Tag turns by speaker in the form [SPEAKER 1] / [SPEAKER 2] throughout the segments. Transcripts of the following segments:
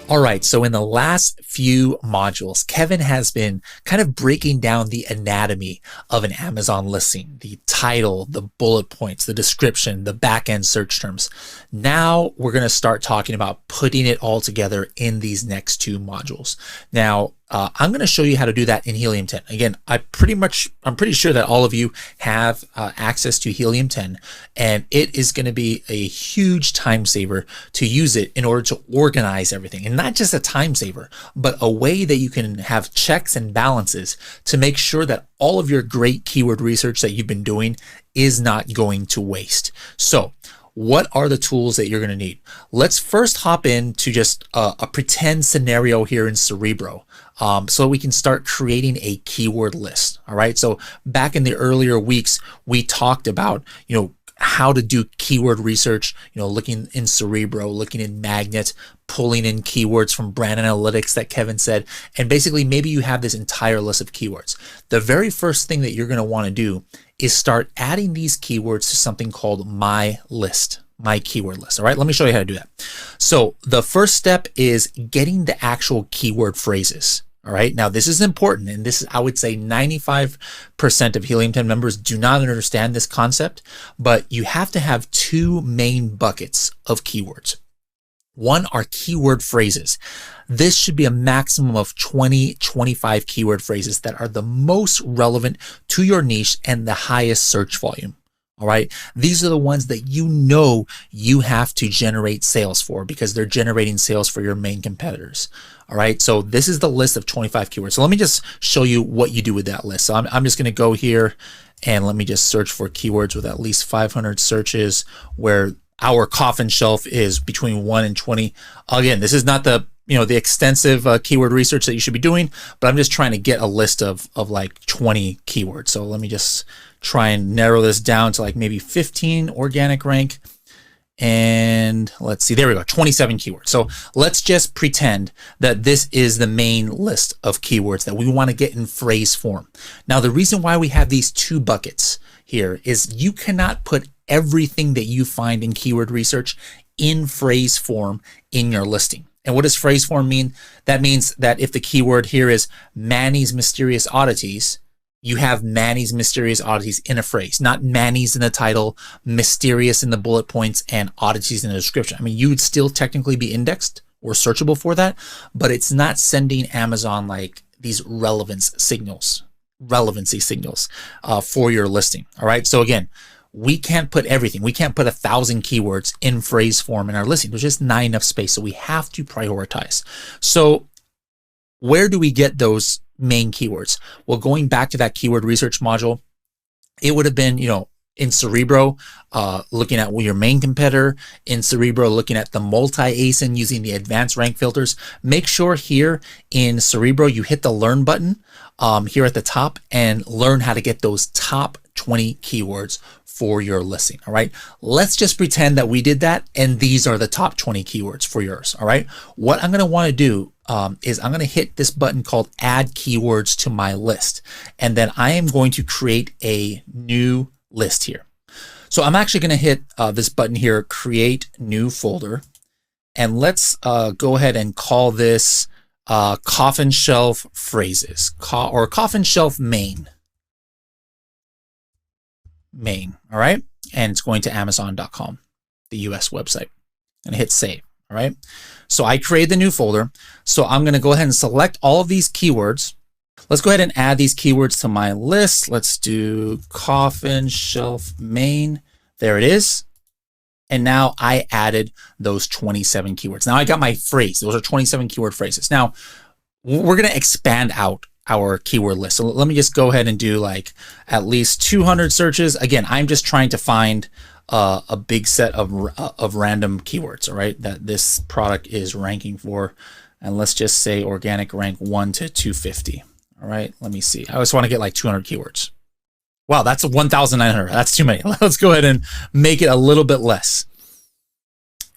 [SPEAKER 1] All right, so in the last few modules, Kevin has been kind of breaking down the anatomy of an Amazon listing, the title, the bullet points, the description, the back-end search terms. Now we're going to start talking about putting it all together in these next two modules. Now, I'm going to show you how to do that in Helium 10. Again, I'm pretty sure that all of you have access to Helium 10, and it is going to be a huge time saver to use it in order to organize everything. And not just a time saver, but a way that you can have checks and balances to make sure that all of your great keyword research that you've been doing is not going to waste. So, what are the tools that you're going to need? Let's first hop into just a pretend scenario here in Cerebro. So we can start creating a keyword list. All right. So back in the earlier weeks, we talked about, how to do keyword research, looking in Cerebro, looking in Magnet, pulling in keywords from brand analytics that Kevin said. And basically, maybe you have this entire list of keywords. The very first thing that you're going to want to do is start adding these keywords to something called My List, my keyword list. All right, let me show you how to do that. So the first step is getting the actual keyword phrases. All right, now this is important, and this is, I would say 95% of Helium 10 members do not understand this concept, but you have to have two main buckets of keywords. One are keyword phrases. This should be a maximum of 20-25 keyword phrases that are the most relevant to your niche and the highest search volume. All right. These are the ones that you have to generate sales for because they're generating sales for your main competitors. All right. So this is the list of 25 keywords. So let me just show you what you do with that list. So I'm just going to go here and let me just search for keywords with at least 500 searches where our coffin shelf is between 1 and 20. Again, this is not the extensive keyword research that you should be doing, but I'm just trying to get a list of like 20 keywords. So let me just try and narrow this down to like maybe 15 organic rank. And let's see, there we go, 27 keywords. So let's just pretend that this is the main list of keywords that we want to get in phrase form. Now, the reason why we have these two buckets here is you cannot put everything that you find in keyword research in phrase form in your listing. And what does phrase form mean? That means that if the keyword here is Manny's Mysterious Oddities, you have Manny's Mysterious Oddities in a phrase, not Manny's in the title, Mysterious in the bullet points, and Oddities in the description. I mean, you would still technically be indexed or searchable for that, but it's not sending Amazon like these relevancy signals for your listing. All right. So again, we can't put everything. We can't put 1,000 keywords in phrase form in our listing. There's just not enough space. So we have to prioritize. So where do we get those main keywords? Well, going back to that keyword research module, it would have been, in Cerebro, looking at your main competitor, in Cerebro, looking at the multi-ASIN using the advanced rank filters. Make sure here in Cerebro, you hit the learn button here at the top and learn how to get those top 20 keywords for your listing. All right. Let's just pretend that we did that. And these are the top 20 keywords for yours. All right. What I'm going to want to do is I'm going to hit this button called add keywords to my list. And then I am going to create a new list here. So I'm actually going to hit this button here, create new folder. And let's go ahead and call this coffin shelf phrases or coffin shelf main. All right. And it's going to Amazon.com, the US website, and hit save. All right. So I create the new folder. So I'm going to go ahead and select all of these keywords. Let's go ahead and add these keywords to my list. Let's do coffin shelf main. There it is. And now I added those 27 keywords. Now I got my phrase. Those are 27 keyword phrases. Now we're going to expand out our keyword list. So let me just go ahead and do like at least 200 searches. Again, I'm just trying to find a big set of random keywords, all right, that this product is ranking for. And let's just say organic rank 1 to 250. All right, let me see. I just want to get like 200 keywords. Wow, that's 1,900. That's too many. Let's go ahead and make it a little bit less.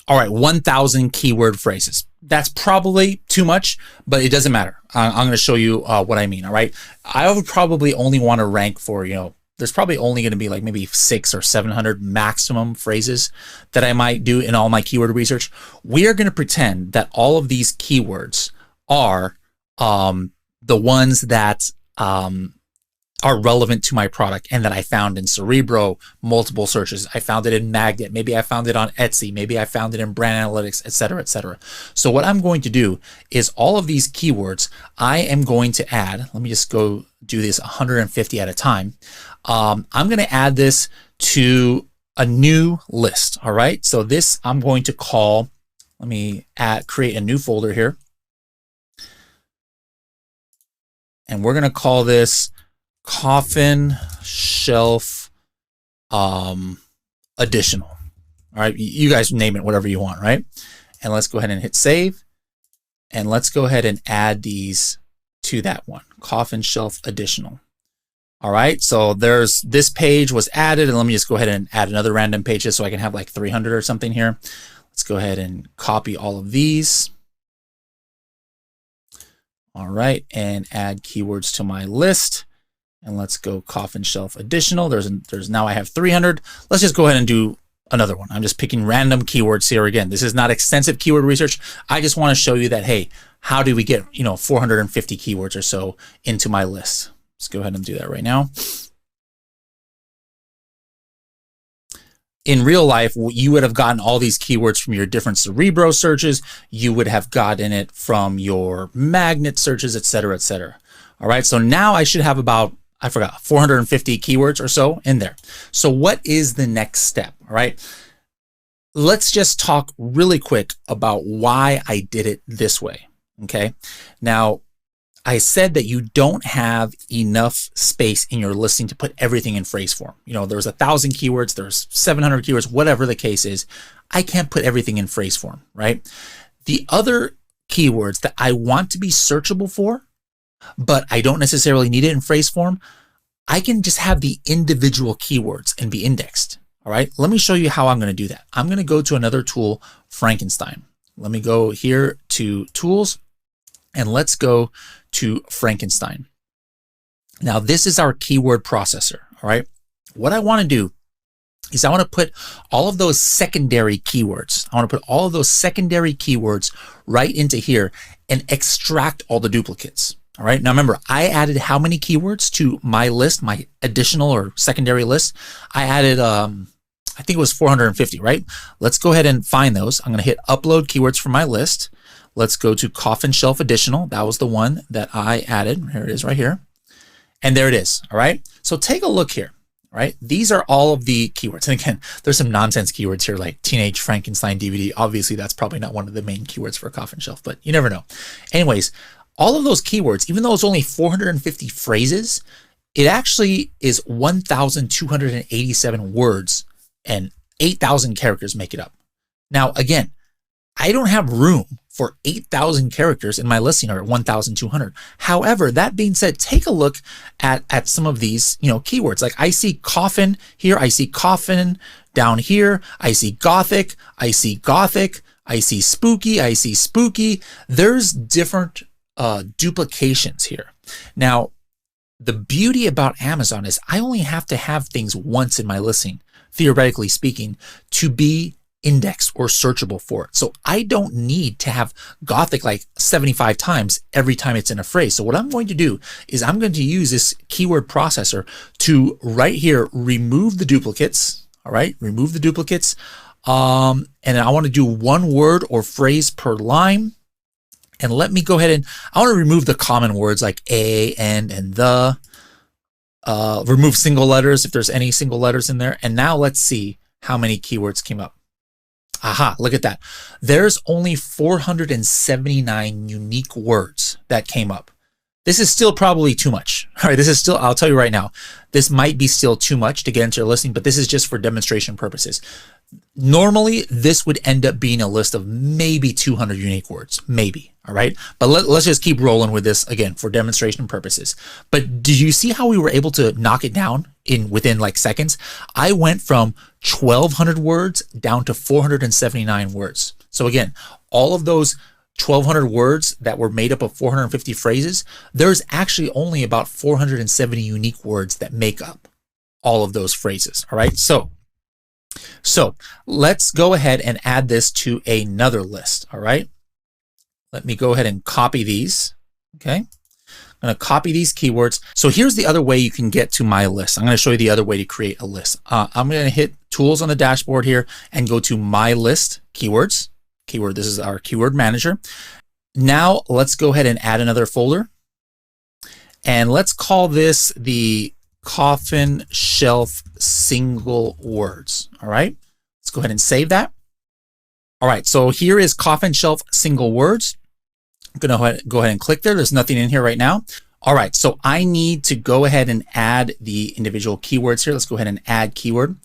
[SPEAKER 1] All right, 1,000 keyword phrases. That's probably too much, but it doesn't matter. I'm going to show you what I mean. All right, I would probably only want to rank for, the there's probably only going to be like maybe 600 or 700 maximum phrases that I might do in all my keyword research. We are going to pretend that all of these keywords are the ones that are relevant to my product and that I found in Cerebro, multiple searches. I found it in Magnet. Maybe I found it on Etsy. Maybe I found it in Brand Analytics, et cetera, et cetera. So what I'm going to do is all of these keywords, I am going to add, let me just go do this 150 at a time. I'm going to add this to a new list. All right. So this I'm going to call, let me create a new folder here. And we're going to call this Coffin Shelf Additional. All right, you guys name it whatever you want, right? And let's go ahead and hit save. And let's go ahead and add these to that one, Coffin Shelf Additional. All right, so there's this page was added, and let me just go ahead and add another random page just so I can have like 300 or something here. Let's go ahead and copy all of these. All right, and add keywords to my list. And let's go Coffin Shelf Additional. There's now I have 300. Let's just go ahead and do another one. I'm just picking random keywords here again. This is not extensive keyword research. I just want to show you that, hey, how do we get, 450 keywords or so into my list? Let's go ahead and do that right now. In real life, you would have gotten all these keywords from your different Cerebro searches. You would have gotten it from your Magnet searches, et cetera, et cetera. All right, so now I should have about, 450 keywords or so in there. So what is the next step? All right, let's just talk really quick about why I did it this way. Okay, now I said that you don't have enough space in your listing to put everything in phrase form. There's 1,000 keywords, there's 700 keywords, whatever the case is. I can't put everything in phrase form, right? The other keywords that I want to be searchable for, but I don't necessarily need it in phrase form, I can just have the individual keywords and be indexed. All right, let me show you how I'm going to do that. I'm going to go to another tool, Frankenstein. Let me go here to tools and let's go to Frankenstein. Now, this is our keyword processor. All right, what I want to do is I want to put all of those secondary keywords. I want to put all of those secondary keywords right into here and extract all the duplicates. All right. Now, remember, I added how many keywords to my list, my additional or secondary list? I added, I think it was 450, right? Let's go ahead and find those. I'm going to hit upload keywords from my list. Let's go to Coffin Shelf Additional. That was the one that I added. Here it is right here. And there it is. All right. So take a look here. All right. These are all of the keywords. And again, there's some nonsense keywords here like Teenage Frankenstein DVD. Obviously, that's probably not one of the main keywords for a Coffin Shelf, but you never know. Anyways, all of those keywords, even though it's only 450 phrases, it actually is 1,287 words and 8,000 characters make it up. Now, again, I don't have room for 8,000 characters in my listing or 1,200. However, that being said, take a look at some of these, keywords. Like I see coffin here, I see coffin down here, I see gothic, I see gothic, I see spooky, I see spooky. There's different duplications here. Now, the beauty about Amazon is I only have to have things once in my listing, theoretically speaking, to be indexed or searchable for it. So I don't need to have gothic like 75 times every time it's in a phrase. So what I'm going to do is I'm going to use this keyword processor to right here remove the duplicates. All right, remove the duplicates. And I want to do one word or phrase per line. And let me go ahead and I want to remove the common words like a, and the. Remove single letters if there's any single letters in there. And now let's see how many keywords came up. Aha, look at that. There's only 479 unique words that came up. This is still probably too much. All right, this is still, I'll tell you right now, this might be still too much to get into your listing, but this is just for demonstration purposes. Normally, this would end up being a list of maybe 200 unique words, maybe. All right, but let's just keep rolling with this again for demonstration purposes. But did you see how we were able to knock it down within like seconds? I went from 1,200 words down to 479 words. So again, all of those 1,200 words that were made up of 450 phrases, there's actually only about 470 unique words that make up all of those phrases. All right. So let's go ahead and add this to another list. All right. Let me go ahead and copy these. Okay. I'm going to copy these keywords. So here's the other way you can get to my list. I'm going to show you the other way to create a list. I'm going to hit tools on the dashboard here and go to my list keywords. Keyword. This is our keyword manager. Now let's go ahead and add another folder. And let's call this the coffin shelf single words. All right. Let's go ahead and save that. All right. So here is coffin shelf single words. I'm going to go ahead and click there. There's nothing in here right now. All right. So I need to go ahead and add the individual keywords here. Let's go ahead and add keyword.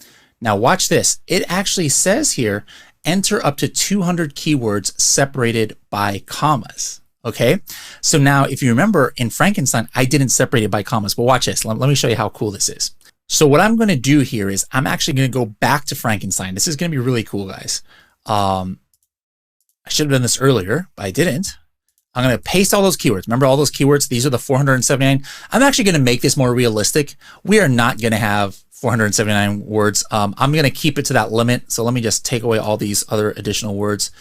[SPEAKER 1] Now watch this. It actually says here, enter up to 200 keywords separated by commas. Okay. So now if you remember in Frankenstein, I didn't separate it by commas, but watch this. Let me show you how cool this is. So what I'm going to do here is I'm actually going to go back to Frankenstein. This is going to be really cool, guys. I should have done this earlier, but I didn't. I'm going to paste all those keywords. Remember all those keywords? These are the 479. I'm actually going to make this more realistic. We are not going to have 479 words. I'm going to keep it to that limit. So let me just take away all these other additional words.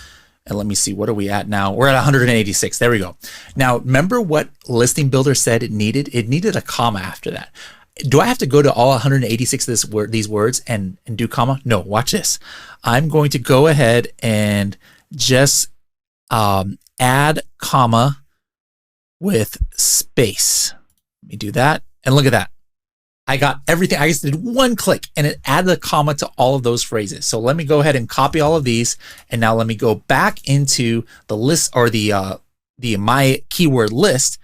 [SPEAKER 1] And let me see, what are we at now? We're at 186. There we go. Now, remember what Listing Builder said it needed? It needed a comma after that. Do I have to go to all 186 of these words and do comma? No, watch this. I'm going to go ahead and just add comma with space. Let me do that. And look at that. I got everything. I just did one click and it added a comma to all of those phrases. So let me go ahead and copy all of these. And now let me go back into the list or the my keyword list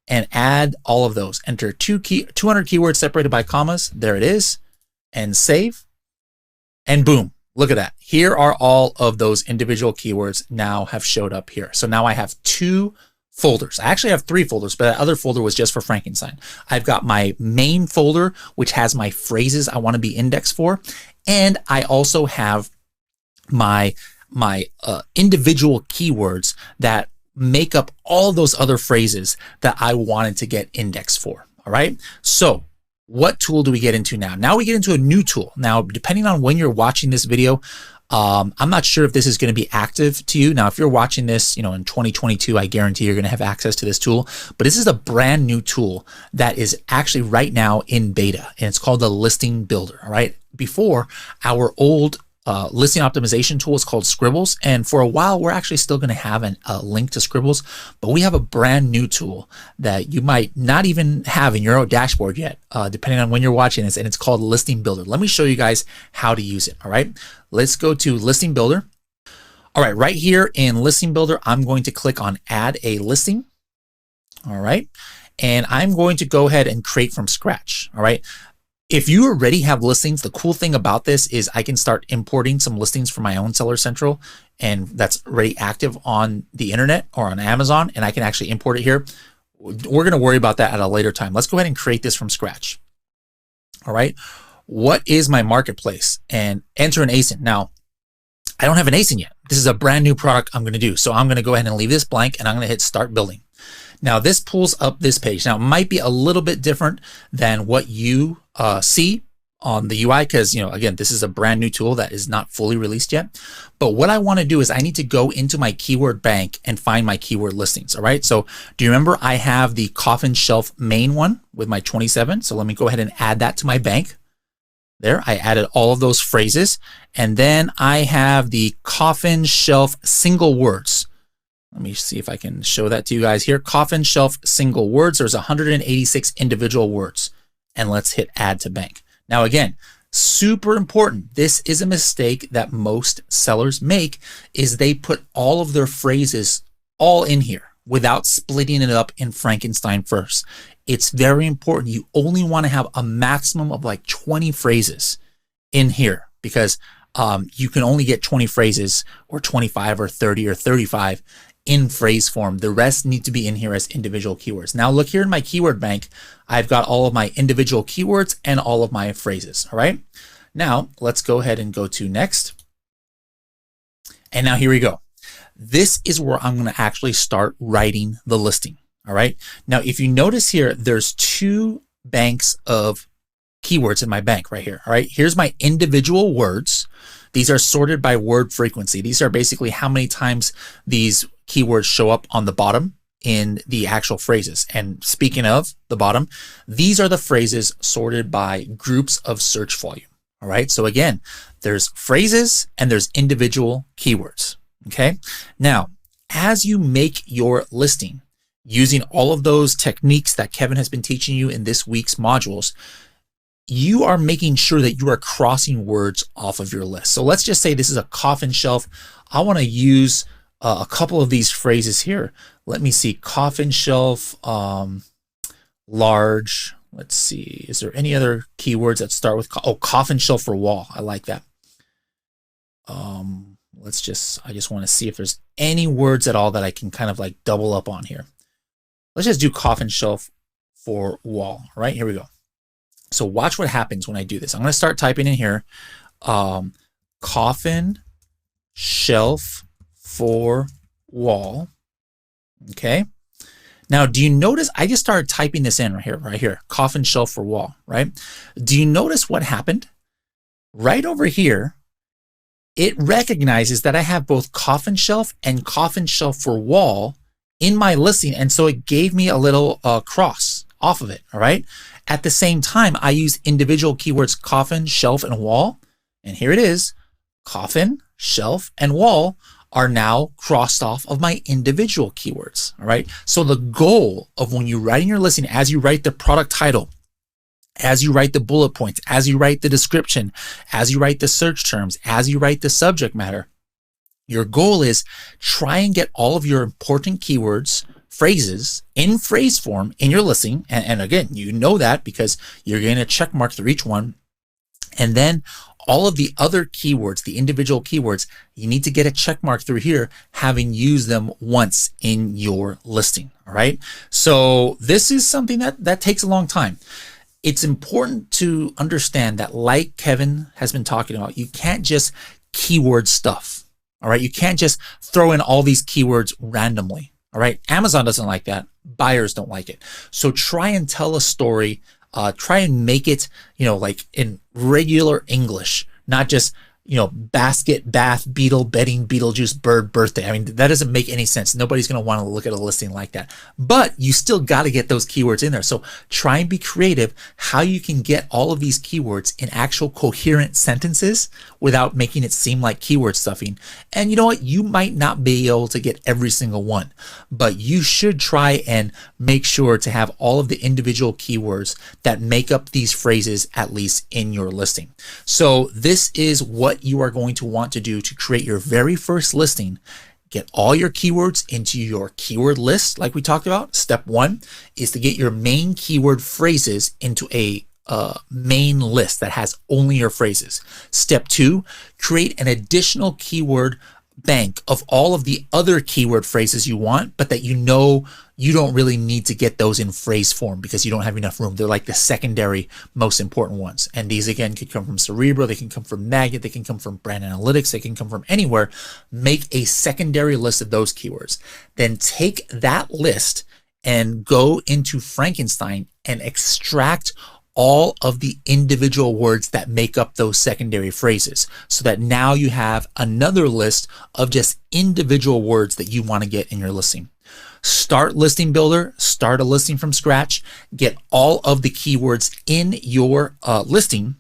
[SPEAKER 1] and add all of those. Enter 200 keywords separated by commas. There it is. And save. And boom. Look at that. Here are all of those individual keywords now have showed up here. So now I have 2 folders. I actually have 3 folders, but that other folder was just for Frankenstein. I've got my main folder, which has my phrases I want to be indexed for. And I also have my individual keywords that make up all those other phrases that I wanted to get indexed for. All right. So what tool do we get into now? Now we get into a new tool. Now, depending on when you're watching this video, I'm not sure if this is going to be active to you. Now, if you're watching this, in 2022, I guarantee you're going to have access to this tool. But this is a brand new tool that is actually right now in beta, and it's called the Listing Builder. All right. Before, our old listing optimization tool is called Scribbles, and for a while we're actually still going to have a link to Scribbles, but we have a brand new tool that you might not even have in your own dashboard yet, depending on when you're watching this, and it's called Listing Builder. Let me show you guys how to use it. All right, let's go to Listing Builder. All right, right here in Listing Builder, I'm going to click on Add a Listing. All right, and I'm going to go ahead and create from scratch. All right. If you already have listings, the cool thing about this is I can start importing some listings from my own Seller Central, and that's already active on the internet or on Amazon, and I can actually import it here. We're going to worry about that at a later time. Let's go ahead and create this from scratch. All right. What is my marketplace? And enter an ASIN. Now, I don't have an ASIN yet. This is a brand new product I'm going to do. So I'm going to go ahead and leave this blank, and I'm going to hit Start Building. Now this pulls up this page. Now it might be a little bit different than what you see on the UI because, again, this is a brand new tool that is not fully released yet. But what I want to do is I need to go into my keyword bank and find my keyword listings. All right. So do you remember I have the coffin shelf main one with my 27? So let me go ahead and add that to my bank. There, I added all of those phrases. And then I have the coffin shelf single words. Let me see if I can show that to you guys here. Coffin shelf single words. There's 186 individual words. And let's hit add to bank. Now again, super important. This is a mistake that most sellers make is they put all of their phrases all in here without splitting it up in Frankenstein first. It's very important. You only want to have a maximum of like 20 phrases in here because you can only get 20 phrases or 25 or 30 or 35 in phrase form. The rest need to be in here as individual keywords. Now look here in my keyword bank, I've got all of my individual keywords and all of my phrases. All right. Now let's go ahead and go to next. And now here we go. This is where I'm going to actually start writing the listing. All right. Now, if you notice here, there's 2 banks of keywords in my bank right here. All right, here's my individual words. These are sorted by word frequency. These are basically how many times these keywords show up on the bottom in the actual phrases. And speaking of the bottom, these are the phrases sorted by groups of search volume. All right, so again, there's phrases and there's individual keywords. Okay, now as you make your listing using all of those techniques that Kevin has been teaching you in this week's modules, you are making sure that you are crossing words off of your list. So let's just say this is a coffin shelf. I want to use a couple of these phrases here. Let me see, coffin shelf, large. Let's see, is there any other keywords that start with, coffin shelf for wall. I like that. I just want to see if there's any words at all that I can kind of like double up on here. Let's just do coffin shelf for wall. All right, here we go. So watch what happens when I do this. I'm going to start typing in here, coffin shelf for wall. Okay. Now, do you notice I just started typing this in right here, coffin shelf for wall, right? Do you notice what happened? Right over here, it recognizes that I have both coffin shelf and coffin shelf for wall in my listing. And so it gave me a little cross off of it. All right. At the same time, I use individual keywords, coffin, shelf, and wall. And here it is, coffin, shelf, and wall are now crossed off of my individual keywords. All right. So the goal of when you write in your listing, as you write the product title, as you write the bullet points, as you write the description, as you write the search terms, as you write the subject matter, your goal is try and get all of your important keywords, phrases in phrase form in your listing. And again, you know that because you're getting a check mark through each one. And then all of the other keywords, the individual keywords, you need to get a check mark through here, having used them once in your listing. All right. So this is something that takes a long time. It's important to understand that, like Kevin has been talking about, you can't just keyword stuff. All right. You can't just throw in all these keywords randomly. All right. Amazon doesn't like that. Buyers don't like it. So try and tell a story. Try and make it, like in regular English, not just, basket, bath, beetle, bedding, Beetlejuice, bird, birthday. I mean, that doesn't make any sense. Nobody's going to want to look at a listing like that, but you still got to get those keywords in there. So try and be creative how you can get all of these keywords in actual coherent sentences without making it seem like keyword stuffing. And you know what? You might not be able to get every single one, but you should try and make sure to have all of the individual keywords that make up these phrases at least in your listing. So this is what you are going to want to do to create your very first listing. Get all your keywords into your keyword list like we talked about. Step one is to get your main keyword phrases into a main list that has only your phrases. Step two, create an additional keyword bank of all of the other keyword phrases you want, but that you don't really need to get those in phrase form because you don't have enough room. They're like the secondary most important ones. And these again could come from Cerebro, they can come from Magnet, they can come from Brand Analytics, they can come from anywhere. Make a secondary list of those keywords. Then take that list and go into Frankenstein and extract all of the individual words that make up those secondary phrases, so that now you have another list of just individual words that you want to get in your listing. Start Listing Builder, start a listing from scratch, get all of the keywords in your listing,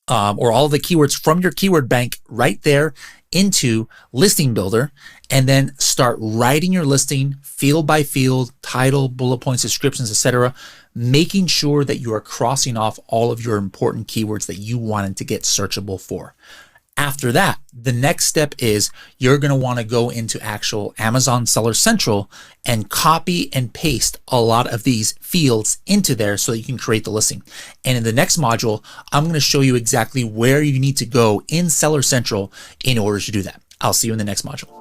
[SPEAKER 1] or all of the keywords from your keyword bank right there into Listing Builder, and then start writing your listing field by field, title, bullet points, descriptions, etc., making sure that you are crossing off all of your important keywords that you wanted to get searchable for. After that, the next step is you're going to want to go into actual Amazon Seller Central and copy and paste a lot of these fields into there so that you can create the listing. And in the next module, I'm going to show you exactly where you need to go in Seller Central in order to do that. I'll see you in the next module.